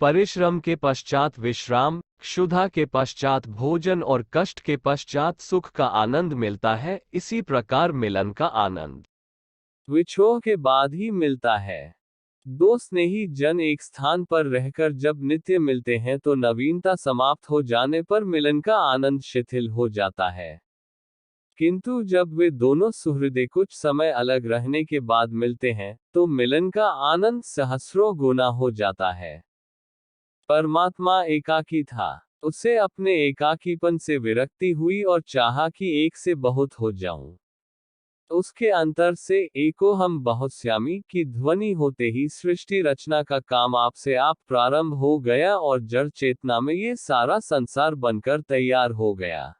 परिश्रम के पश्चात विश्राम, क्षुधा के पश्चात भोजन और कष्ट के पश्चात सुख का आनंद मिलता है। इसी प्रकार मिलन का आनंद विछोह के बाद ही मिलता है। दो स्नेही जन एक स्थान पर रहकर जब नित्य मिलते हैं तो नवीनता समाप्त हो जाने पर मिलन का आनंद शिथिल हो जाता है। किंतु जब वे दोनों सुहृदय कुछ समय अलग रहने के बाद मिलते हैं तो मिलन का आनंद सहस्रों गुना हो जाता है। परमात्मा एकाकी था। उसे अपने एकाकीपन से विरक्ति हुई और चाहा कि एक से बहुत हो जाऊं। उसके अंतर से एको हम बहुश्यामी की ध्वनि होते ही सृष्टि रचना का काम आपसे आप प्रारंभ हो गया और जड़ चेतना में ये सारा संसार बनकर तैयार हो गया।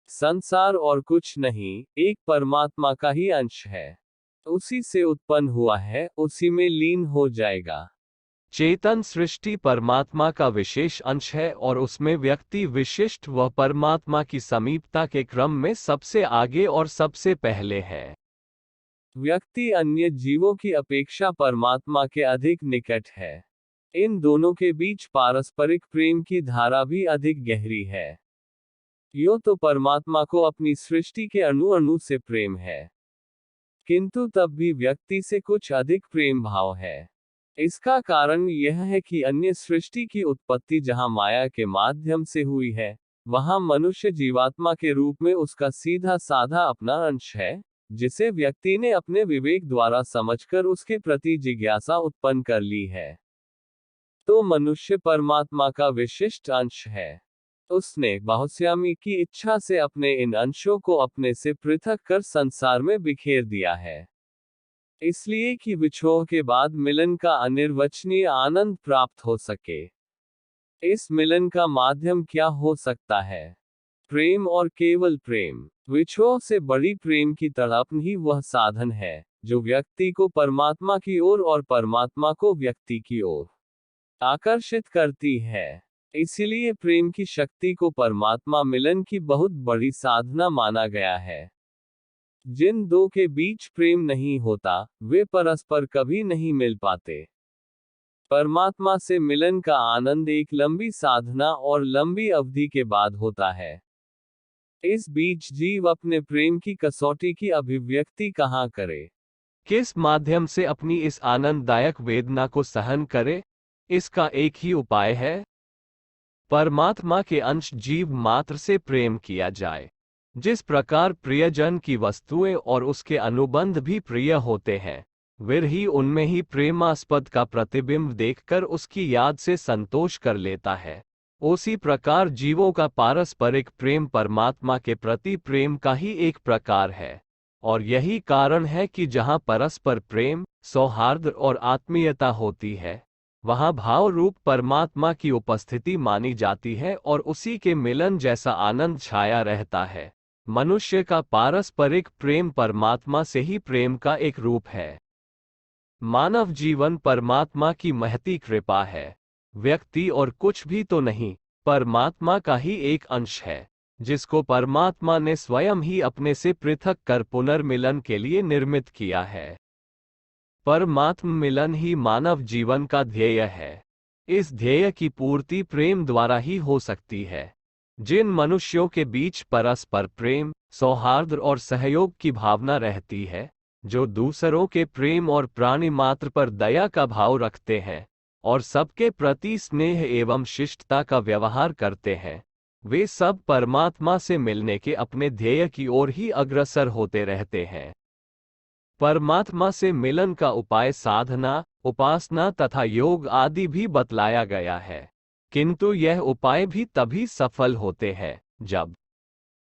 संसार और कुछ नहीं, एक परमात्मा का ही अंश है। उसी से उत्पन्न हुआ है, उसी में लीन हो जाएगा। चेतन सृष्टि परमात्मा का विशेष अंश है और उसमें व्यक्ति विशिष्ट व परमात्मा की समीपता के क्रम में सबसे आगे और सबसे पहले है। व्यक्ति अन्य जीवों की अपेक्षा परमात्मा के अधिक निकट है। इन दोनों के बीच पारस्परिक प्रेम की धारा भी अधिक गहरी है। यो तो परमात्मा को अपनी सृष्टि के अणु अणु से प्रेम है, किंतु तब भी व्यक्ति से कुछ अधिक प्रेम भाव है। इसका कारण यह है कि अन्य सृष्टि की उत्पत्ति जहां माया के माध्यम से हुई है, वहां मनुष्य जीवात्मा के रूप में उसका सीधा साधा अपना अंश है, जिसे व्यक्ति ने अपने विवेक द्वारा समझकर उसके प्रति जिज्ञासा उत्पन्न कर ली है। तो मनुष्य परमात्मा का विशिष्ट अंश है। उसने बहुश्यामी की इच्छा से अपने इन अंशों को अपने से पृथक कर संसार में बिखेर दिया है, इसलिए कि विछोह के बाद मिलन का अनिर्वचनीय आनंद प्राप्त हो सके। इस मिलन का माध्यम क्या हो सकता है? प्रेम और केवल प्रेम। विछोह से बड़ी प्रेम की तड़प ही वह साधन है जो व्यक्ति को परमात्मा की ओर और परमात्मा को व्यक्ति की ओर आकर्षित करती है। इसीलिए प्रेम की शक्ति को परमात्मा मिलन की बहुत बड़ी साधना माना गया है। जिन दो के बीच प्रेम नहीं होता, वे परस्पर कभी नहीं मिल पाते। परमात्मा से मिलन का आनंद एक लंबी साधना और लंबी अवधि के बाद होता है। इस बीच जीव अपने प्रेम की कसौटी की अभिव्यक्ति कहाँ करे? किस माध्यम से अपनी इस आनंददायक वेदना को सहन करे? इसका एक ही उपाय है, परमात्मा के अंश जीव मात्र से प्रेम किया जाए। जिस प्रकार प्रियजन की वस्तुएं और उसके अनुबंध भी प्रिय होते हैं, विरही उनमें ही प्रेमास्पद का प्रतिबिंब देखकर उसकी याद से संतोष कर लेता है, उसी प्रकार जीवों का पारस्परिक प्रेम परमात्मा के प्रति प्रेम का ही एक प्रकार है। और यही कारण है कि जहाँ परस्पर प्रेम, सौहार्द और आत्मीयता होती है, वहाँ भाव रूप परमात्मा की उपस्थिति मानी जाती है और उसी के मिलन जैसा आनंद छाया रहता है। मनुष्य का पारस्परिक प्रेम परमात्मा से ही प्रेम का एक रूप है। मानव जीवन परमात्मा की महती कृपा है। व्यक्ति और कुछ भी तो नहीं, परमात्मा का ही एक अंश है, जिसको परमात्मा ने स्वयं ही अपने से पृथक कर पुनर्मिलन के लिए निर्मित किया है। परमात्म मिलन ही मानव जीवन का ध्येय है। इस ध्येय की पूर्ति प्रेम द्वारा ही हो सकती है। जिन मनुष्यों के बीच परस्पर प्रेम, सौहार्द और सहयोग की भावना रहती है, जो दूसरों के प्रेम और प्राणी मात्र पर दया का भाव रखते हैं और सबके प्रति स्नेह एवं शिष्टता का व्यवहार करते हैं, वे सब परमात्मा से मिलने के अपने ध्येय की ओर ही अग्रसर होते रहते हैं। परमात्मा से मिलन का उपाय साधना, उपासना तथा योग आदि भी बतलाया गया है, किंतु यह उपाय भी तभी सफल होते हैं जब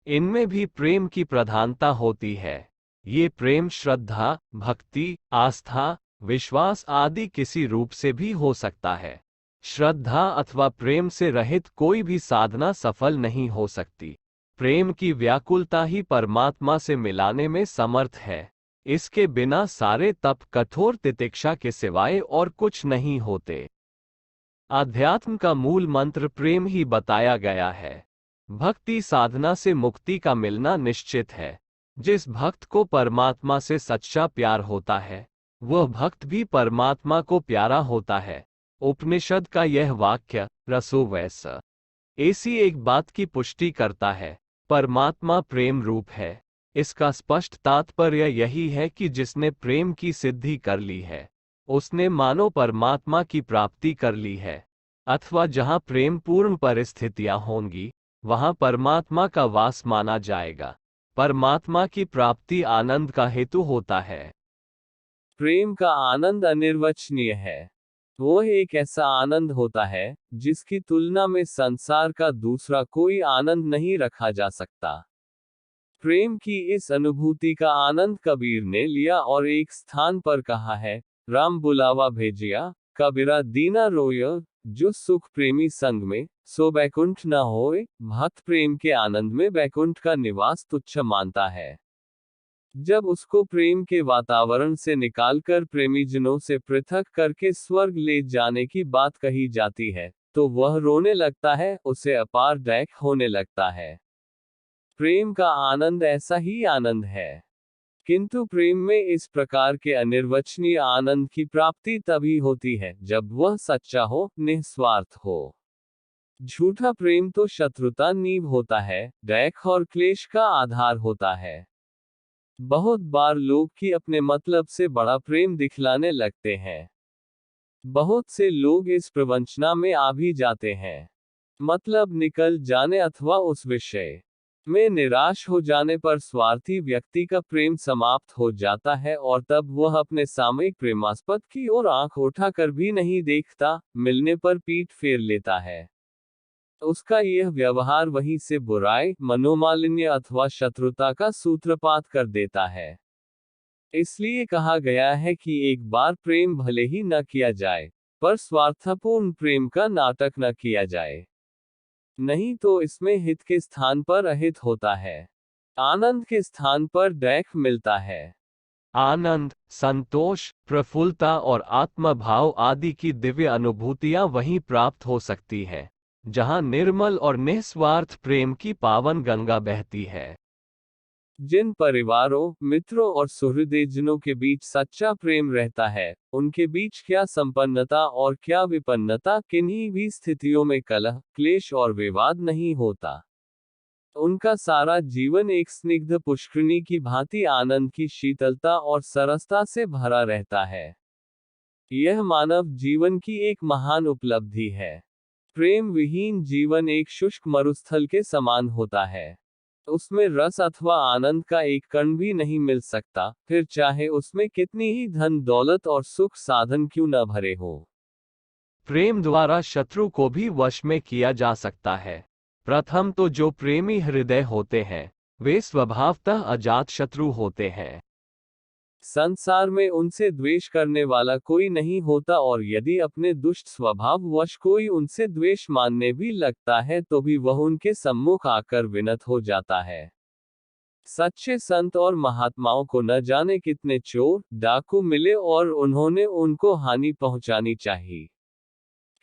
इनमें भी प्रेम की प्रधानता होती है। ये प्रेम श्रद्धा, भक्ति, आस्था, विश्वास आदि किसी रूप से भी हो सकता है। श्रद्धा अथवा प्रेम से रहित कोई भी साधना सफल नहीं हो सकती। प्रेम की व्याकुलता ही परमात्मा से मिलाने में समर्थ है। इसके बिना सारे तप कठोर तितिक्षा के सिवाय और कुछ नहीं होते। आध्यात्म का मूल मंत्र प्रेम ही बताया गया है। भक्ति साधना से मुक्ति का मिलना निश्चित है। जिस भक्त को परमात्मा से सच्चा प्यार होता है, वह भक्त भी परमात्मा को प्यारा होता है। उपनिषद का यह वाक्य रसो वैसा ऐसी एक बात की पुष्टि करता है, परमात्मा प्रेम रूप है। इसका स्पष्ट तात्पर्य यही है कि जिसने प्रेम की सिद्धि कर ली है, उसने मानो परमात्मा की प्राप्ति कर ली है। अथवा जहाँ प्रेम पूर्ण परिस्थितियां होंगी, वहाँ परमात्मा का वास माना जाएगा। परमात्मा की प्राप्ति आनंद का हेतु होता है। प्रेम का आनंद अनिर्वचनीय है। वह एक ऐसा आनंद होता है जिसकी तुलना में संसार का दूसरा कोई आनंद नहीं रखा जा सकता। प्रेम की इस अनुभूति का आनंद कबीर ने लिया और एक स्थान पर कहा है, राम बुलावा भेजिया, कबीरा दीना रोय, जो सुख प्रेमी संग में, सो बैकुंठ न होए। भक्त प्रेम के आनंद में बैकुंठ का निवास तुच्छ मानता है। जब उसको प्रेम के वातावरण से निकालकर प्रेमीजनों से पृथक करके स्वर्ग ले जाने की बात कही जाती है, तो वह रोने लगता है, उसे अपार दैख होने लगता है। प्रेम का आनंद ऐसा ही आनंद है। किंतु प्रेम में इस प्रकार के अनिर्वचनीय आनंद की प्राप्ति तभी होती है जब वह सच्चा हो, निस्वार्थ हो। झूठा प्रेम तो शत्रुता नींव होता है, दैख और क्लेश का आधार होता है। बहुत बार लोग की अपने मतलब से बड़ा प्रेम दिखलाने लगते हैं। बहुत से लोग इस प्रवंचना में आ भी जाते हैं। मतलब निकल जाने अथवा उस विषय में निराश हो जाने पर स्वार्थी व्यक्ति का प्रेम समाप्त हो जाता है और तब वह अपने सामयिक प्रेमास्पद की ओर आंख उठाकर भी नहीं देखता, मिलने पर पीठ फेर लेता है। उसका यह व्यवहार वहीं से बुराई, मनोमालिन्य अथवा शत्रुता का सूत्रपात कर देता है। इसलिए कहा गया है कि एक बार प्रेम भले ही न किया जाए, पर स्वार्थपूर्ण प्रेम का नाटक न किया जाए। नहीं तो इसमें हित के स्थान पर अहित होता है, आनंद के स्थान पर दैख मिलता है। आनंद, संतोष, प्रफुल्लता और आत्मभाव आदि की दिव्य अनुभूतियां वहीं प्राप्त हो सकती हैं, जहां निर्मल और निस्वार्थ प्रेम की पावन गंगा बहती है। जिन परिवारों, मित्रों और सुहृदजनों के बीच सच्चा प्रेम रहता है, उनके बीच क्या संपन्नता और क्या विपन्नता, किन्हीं भी स्थितियों में कलह, क्लेश और विवाद नहीं होता। उनका सारा जीवन एक स्निग्ध पुष्करिणी की भांति आनंद की शीतलता और सरसता से भरा रहता है। यह मानव जीवन की एक महान उपलब्धि है। प्रेम विहीन जीवन एक शुष्क मरुस्थल के समान होता है। उसमें रस अथवा आनंद का एक कण भी नहीं मिल सकता, फिर चाहे उसमें कितनी ही धन दौलत और सुख साधन क्यों न भरे हो। प्रेम द्वारा शत्रु को भी वश में किया जा सकता है। प्रथम तो जो प्रेमी हृदय होते हैं, वे स्वभावतः अजात शत्रु होते हैं। संसार में उनसे द्वेष करने वाला कोई नहीं होता, और यदि अपने दुष्ट स्वभाव वश कोई उनसे द्वेष मानने भी लगता है तो भी वह उनके सम्मुख आकर विनत हो जाता है। सच्चे संत और महात्माओं को न जाने कितने चोर, डाकू मिले और उन्होंने उनको हानि पहुंचानी चाहिए,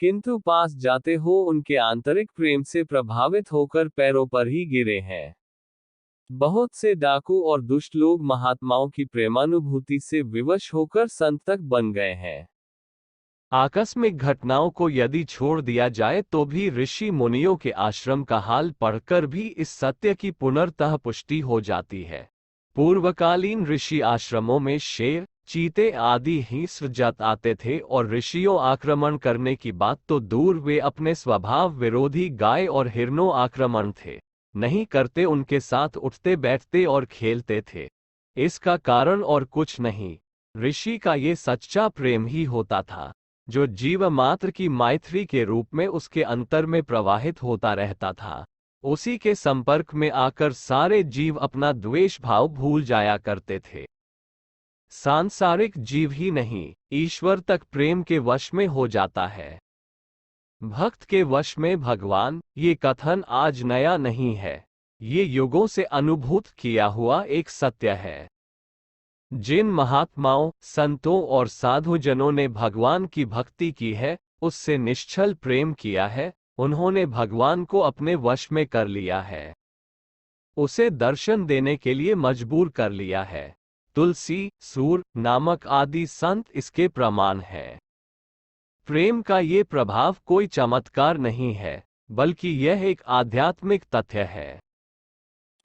किंतु पास जाते हो उनके आंतरिक प्रेम से प्रभावित होकर पैरों पर ही गिरे हैं। बहुत से डाकू और दुष्ट लोग महात्माओं की प्रेमानुभूति से विवश होकर संत तक बन गए हैं। आकस्मिक घटनाओं को यदि छोड़ दिया जाए तो भी ऋषि मुनियों के आश्रम का हाल पढ़कर भी इस सत्य की पुनर्तः पुष्टि हो जाती है। पूर्वकालीन ऋषि आश्रमों में शेर, चीते आदि हिंस्रजात आते थे और ऋषियों आक्रमण करने की बात तो दूर, वे अपने स्वभाव विरोधी गाय और हिरणों आक्रमण थे नहीं करते, उनके साथ उठते बैठते और खेलते थे। इसका कारण और कुछ नहीं, ऋषि का ये सच्चा प्रेम ही होता था, जो जीव मात्र की मैत्री के रूप में उसके अंतर में प्रवाहित होता रहता था। उसी के संपर्क में आकर सारे जीव अपना द्वेष भाव भूल जाया करते थे। सांसारिक जीव ही नहीं, ईश्वर तक प्रेम के वश में हो जाता है। भक्त के वश में भगवान, ये कथन आज नया नहीं है, ये युगों से अनुभूत किया हुआ एक सत्य है। जिन महात्माओं, संतों और साधुजनों ने भगवान की भक्ति की है, उससे निश्चल प्रेम किया है, उन्होंने भगवान को अपने वश में कर लिया है, उसे दर्शन देने के लिए मजबूर कर लिया है। तुलसी, सूर, नामक आदि संत इसके प्रमाण हैं। प्रेम का ये प्रभाव कोई चमत्कार नहीं है, बल्कि यह एक आध्यात्मिक तथ्य है।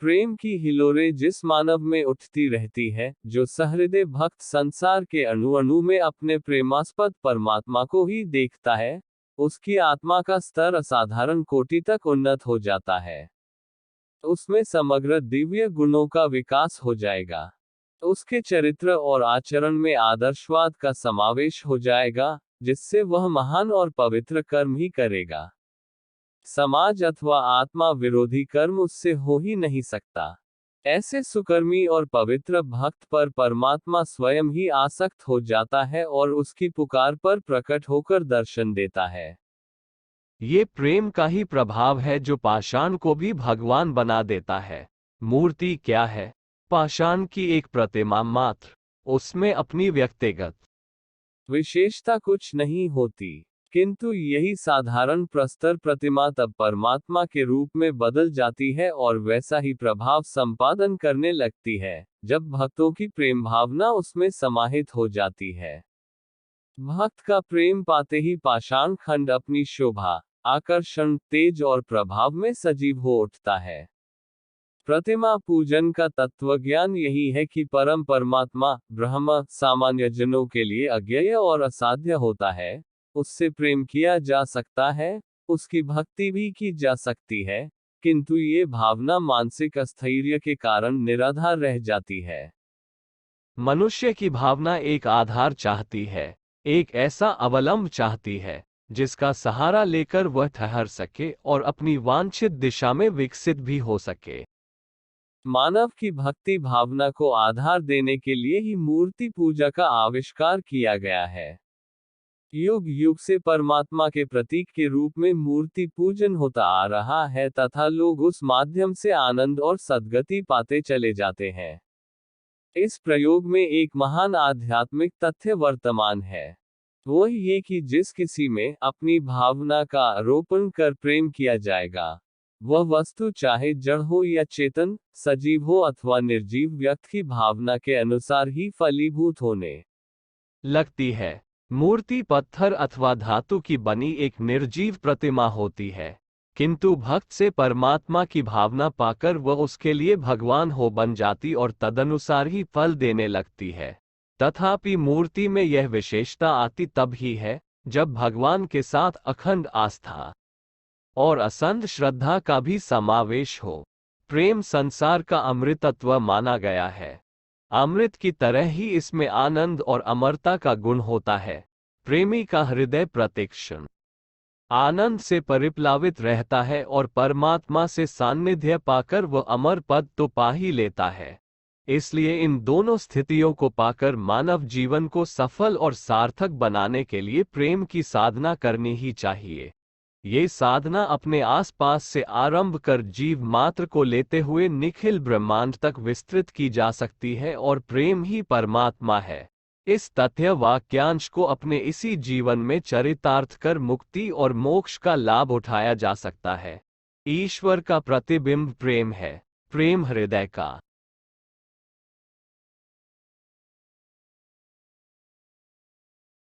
प्रेम की हिलोरें जिस मानव में उठती रहती है, जो सहृदय भक्त संसार के अणु अणु में अपने प्रेमास्पद परमात्मा को ही देखता है, उसकी आत्मा का स्तर असाधारण कोटि तक उन्नत हो जाता है। उसमें समग्र दिव्य गुणों का विकास हो जाएगा। उसके चरित्र और आचरण में आदर्शवाद का समावेश हो जाएगा, जिससे वह महान और पवित्र कर्म ही करेगा। समाज अथवा आत्मा विरोधी कर्म उससे हो ही नहीं सकता। ऐसे सुकर्मी और पवित्र भक्त पर परमात्मा स्वयं ही आसक्त हो जाता है और उसकी पुकार पर प्रकट होकर दर्शन देता है। ये प्रेम का ही प्रभाव है जो पाषाण को भी भगवान बना देता है। मूर्ति क्या है? पाषाण की एक प्रतिमा मात्र। उसमें अपनी व्यक्तिगत विशेषता कुछ नहीं होती, किंतु यही साधारण प्रस्तर प्रतिमा तब परमात्मा के रूप में बदल जाती है और वैसा ही प्रभाव संपादन करने लगती है, जब भक्तों की प्रेम भावना उसमें समाहित हो जाती है। भक्त का प्रेम पाते ही पाषाण खंड अपनी शोभा, आकर्षण, तेज और प्रभाव में सजीव हो उठता है। प्रतिमा पूजन का तत्वज्ञान यही है कि परम परमात्मा ब्रह्म सामान्य जनों के लिए अज्ञेय और असाध्य होता है। उससे प्रेम किया जा सकता है, उसकी भक्ति भी की जा सकती है, किंतु ये भावना मानसिक अस्थैर्य के कारण निराधार रह जाती है। मनुष्य की भावना एक आधार चाहती है, एक ऐसा अवलंब चाहती है, जिसका सहारा लेकर वह ठहर सके और अपनी वांछित दिशा में विकसित भी हो सके। मानव की भक्ति भावना को आधार देने के लिए ही मूर्ति पूजा का आविष्कार किया गया है। युग युग से परमात्मा के प्रतीक के रूप में मूर्ति पूजन होता आ रहा है तथा लोग उस माध्यम से आनंद और सद्गति पाते चले जाते हैं। इस प्रयोग में एक महान आध्यात्मिक तथ्य वर्तमान है। वो ये कि जिस किसी में अपनी भावना का आरोपण कर प्रेम किया जाएगा, वह वस्तु चाहे जड़ हो या चेतन, सजीव हो अथवा निर्जीव, व्यक्ति की भावना के अनुसार ही फलीभूत होने लगती है। मूर्ति पत्थर अथवा धातु की बनी एक निर्जीव प्रतिमा होती है, किंतु भक्त से परमात्मा की भावना पाकर वह उसके लिए भगवान हो बन जाती और तदनुसार ही फल देने लगती है। तथापि मूर्ति में यह विशेषता आती तब ही है, जब भगवान के साथ अखंड आस्था और असंध श्रद्धा का भी समावेश हो। प्रेम संसार का अमृतत्व माना गया है। अमृत की तरह ही इसमें आनंद और अमरता का गुण होता है। प्रेमी का हृदय प्रतिक्षण आनंद से परिप्लावित रहता है और परमात्मा से सान्निध्य पाकर वह अमर पद तो पा ही लेता है। इसलिए इन दोनों स्थितियों को पाकर मानव जीवन को सफल और सार्थक बनाने के लिए प्रेम की साधना करनी ही चाहिए। ये साधना अपने आसपास से आरंभ कर जीव मात्र को लेते हुए निखिल ब्रह्मांड तक विस्तृत की जा सकती है और प्रेम ही परमात्मा है। इस तथ्य वाक्यांश को अपने इसी जीवन में चरितार्थ कर मुक्ति और मोक्ष का लाभ उठाया जा सकता है। ईश्वर का प्रतिबिंब प्रेम है। प्रेम हृदय का